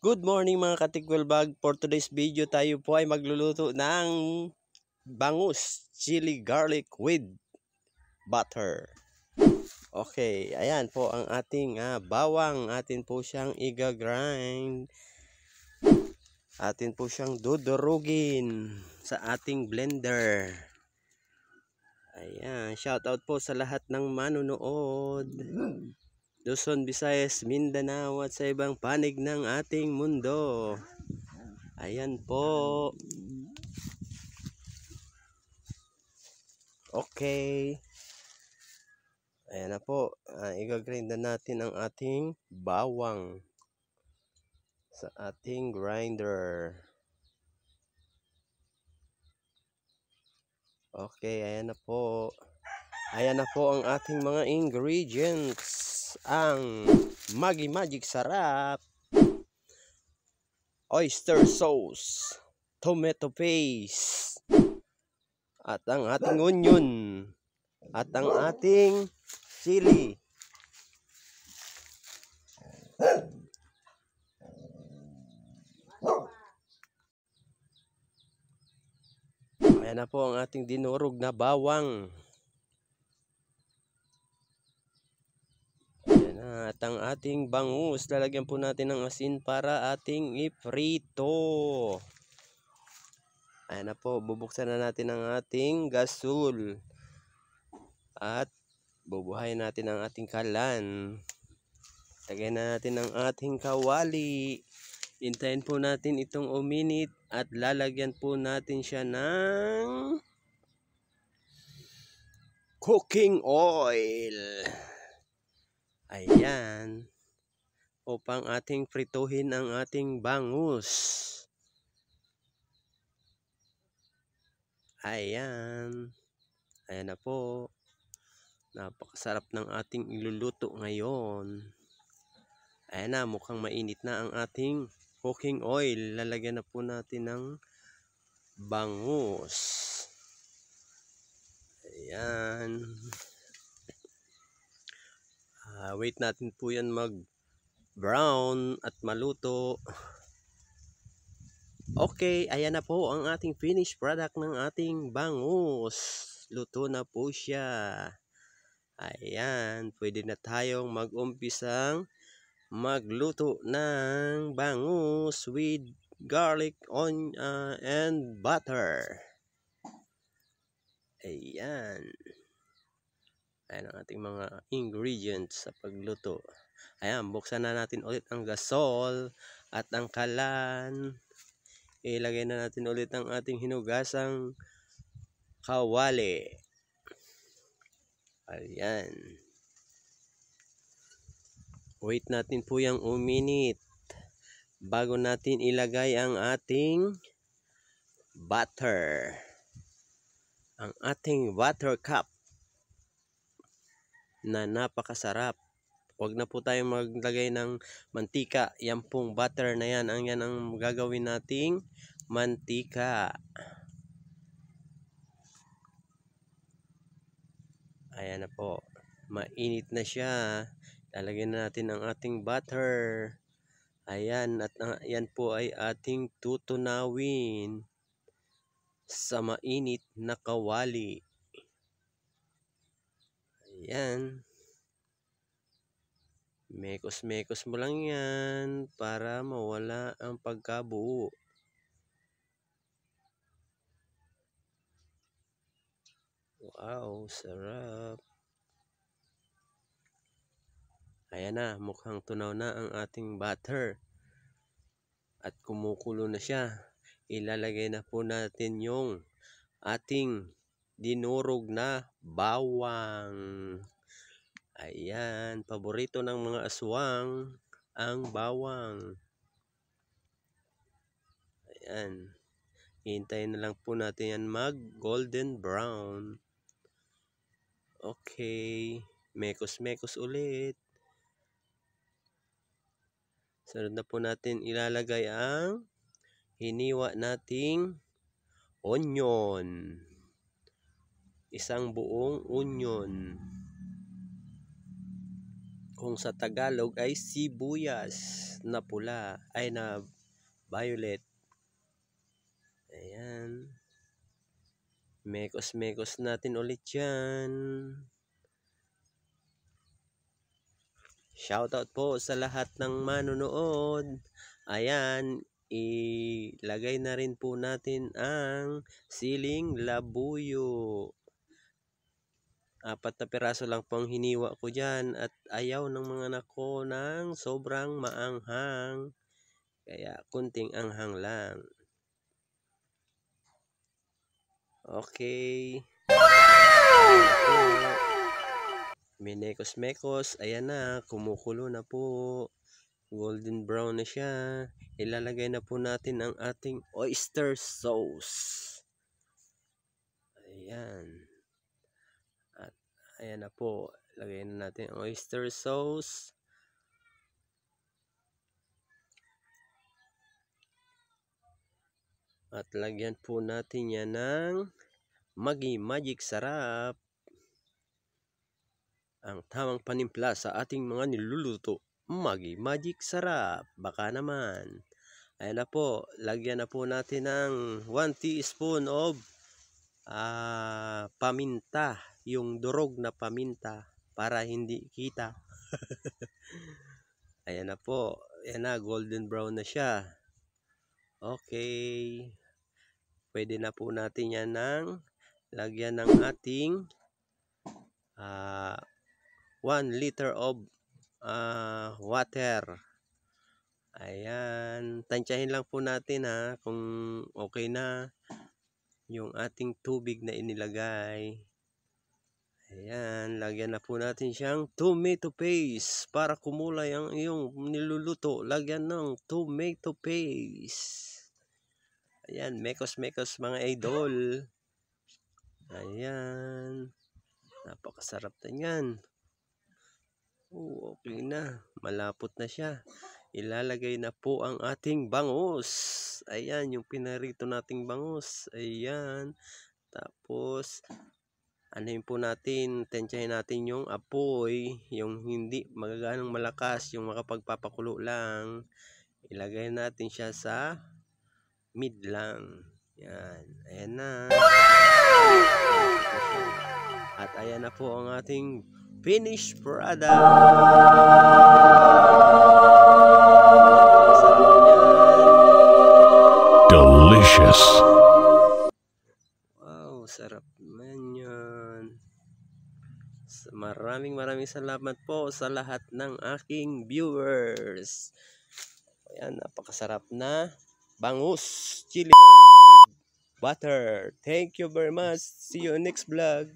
Good morning mga katikwelbag. For today's video tayo po ay magluluto ng bangus chili garlic with butter. Okay, ayan po ang ating bawang. Atin po siyang iga-grind. Atin po siyang dudurugin sa ating blender. Ayan, shout out po sa lahat ng manunood. Luzon, Visayas, Mindanao at sa ibang panig ng ating mundo. Ayan po. Okay. Ayan na po. Iga-grind na natin ang ating bawang sa ating grinder. Okay, ayan na po. Ayan na po ang ating mga ingredients. Ang Maggi Magic Sarap, oyster sauce, tomato paste, at ang ating onion, at ang ating chili. Ayan na po ang ating dinurog na bawang. Ayan na. At ang ating bangus, lalagyan po natin ng asin para ating iprito. Ayan na po, bubuksan na natin ang ating gasol. At bubuhayin natin ang ating kalan. Lagyan na natin ang ating kawali. Hintayin po natin itong uminit at lalagyan po natin siya ng cooking oil. Ayan. Upang ating prituhin ang ating bangus. Ayan. Ayan na po. Napakasarap ng ating iluluto ngayon. Ayan na, mukhang mainit na ang ating cooking oil. Lalagyan na po natin ng bangus. Ayan. Wait natin po yan mag brown at maluto. Okay, ayan na po ang ating finished product ng ating bangus. Luto na po siya. Ayan, pwede na tayong mag-umpisang magluto ng bangus with garlic and butter. Ayan. Ayan ang ating mga ingredients sa pagluto. Ayan, buksan na natin ulit ang gasol at ang kalan. Ilagay na natin ulit ang ating hinugasang kawali. Ayan. Wait natin po yung uminit bago natin ilagay ang ating butter. Ang ating butter cup na napakasarap. Huwag na po tayong maglagay ng mantika. Yan pong butter na yan. Yan ang gagawin nating mantika. Ayan na po. Mainit na siya. Lalagyan na natin ang ating butter. Ayan. At yan po ay ating tutunawin sa mainit na kawali. Ayan. Mekos-mekos mo lang yan para mawala ang pagkabuo. Wow, sarap. Ayan na, mukhang tunaw na ang ating butter. At kumukulo na siya. Ilalagay na po natin yung ating dinurog na bawang. Ayan, paborito ng mga aswang ang bawang. Ayan. Hintayin na lang po natin yan mag golden brown. Okay. Mekos-mekos ulit. Sunod na po natin ilalagay ang hiniwa nating onion. Isang buong onion. Kung sa Tagalog ay sibuyas na pula, ay na violet. Ayan. Mekos-mekos natin ulit yan. Shoutout po sa lahat ng manonood. Ayan, ilagay na rin po natin ang siling labuyo. 4 na piraso lang po ang hiniwa ko dyan at ayaw ng mga anak ko ng sobrang maanghang. Kaya kunting anghang lang. Okay. Minekos-mekos. Ayan na, kumukulo na po. Golden brown na siya. Ilalagay na po natin ang ating oyster sauce. Ayan. At ayan na po. Lagay na natin ang oyster sauce. At lagyan po natin yan ng Maggi Magic Sarap. Ang tamang panimpla sa ating mga niluluto. Maggi Magic Sarap. Baka naman. Ayan na po. Lagyan na po natin ng 1 teaspoon of paminta. Yung durog na paminta. Para hindi kita. Ayan na po. Ayan na. Golden brown na siya. Okay. Pwede na po natin yan ng lagyan ng ating 1 liter of water. Ayan. Tansyahin lang po natin kung okay na yung ating tubig na inilagay. Ayan. Lagyan na po natin siyang tomato paste. Para kumulay ang iyong niluluto, lagyan ng tomato paste. Ayan. Mekos-mekos mga idol. Ayan. Napakasarap na yan. Okay na. Malapot na siya. Ilalagay na po ang ating bangus. Ayan, yung pinarito nating bangus. Ayan. Tapos, anuhin po natin, tensyahin natin yung apoy. Yung hindi magaganang malakas, yung makapagpapakulo lang. Ilagay natin siya sa mid lang. Ayan. Ayan na. At ayan na po ang ating finished product. Delicious. Wow, sarap naman yan. Maraming salamat po sa lahat ng aking viewers. Ayan, napakasarap na bangus chili garlic with butter. Thank you very much. See you next vlog.